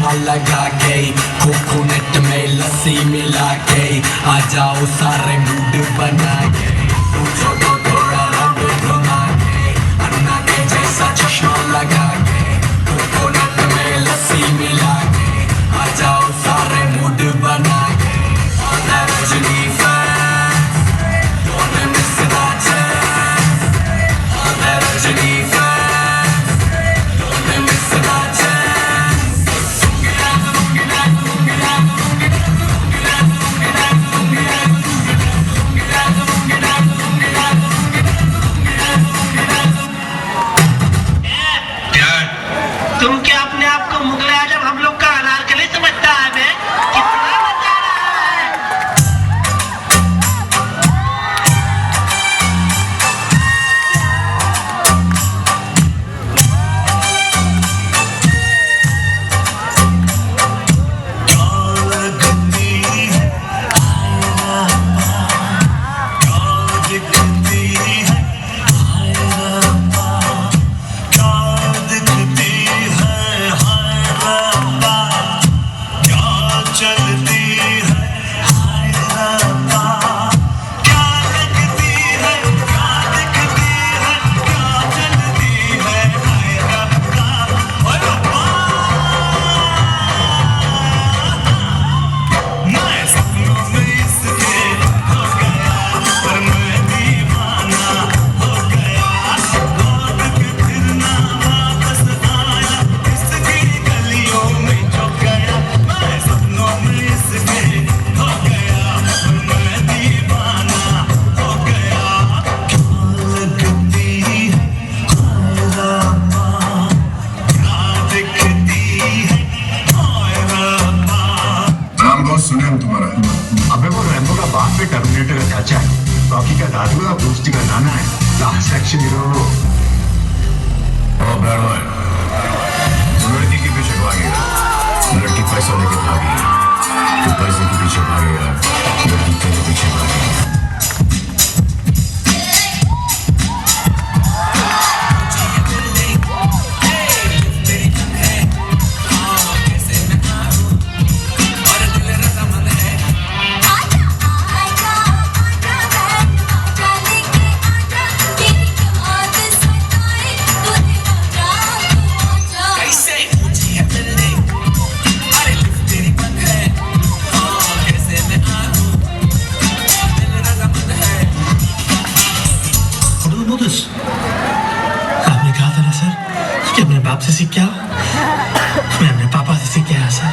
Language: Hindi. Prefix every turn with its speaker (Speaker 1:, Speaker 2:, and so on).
Speaker 1: चश्मा लगा के, कोकोनट में लस्सी मिला के, आ जाओ सारे मूड बना के, पूछो तो थोड़ा रंग घुमा के, अन्ना के जैसा चश्मा लगा के, कोकोनट में लस्सी मिला के, आ जाओ सारे मूड बना के, on that Rajini fans, don't miss that chance, on that Rajini fans, don't miss that chance.
Speaker 2: तुम क्या अपने आप को मुगल आजम हम लोग का अनारकली समझता है? मैं कितना बता रहा है।
Speaker 3: सुने हम तुम्हारा।
Speaker 4: अबे वो रैम्बो का बाप पे टर्मिनेटर का चाचा है, रॉकी का दादू है, ब्रूस का नाना है, लास्ट एक्शन हीरो वो।
Speaker 3: ओ बैड बॉय, लड़की के पीछे भागेगा, लड़की पैसा लेके भागेगी, तो पैसे के पीछे भागेगा, लड़की तेरे पीछे भागेगी।
Speaker 2: आपने कहा था ना सर कि अपने बाप से सीख के आओ, मैं अपने पापा से सीख के आया सर।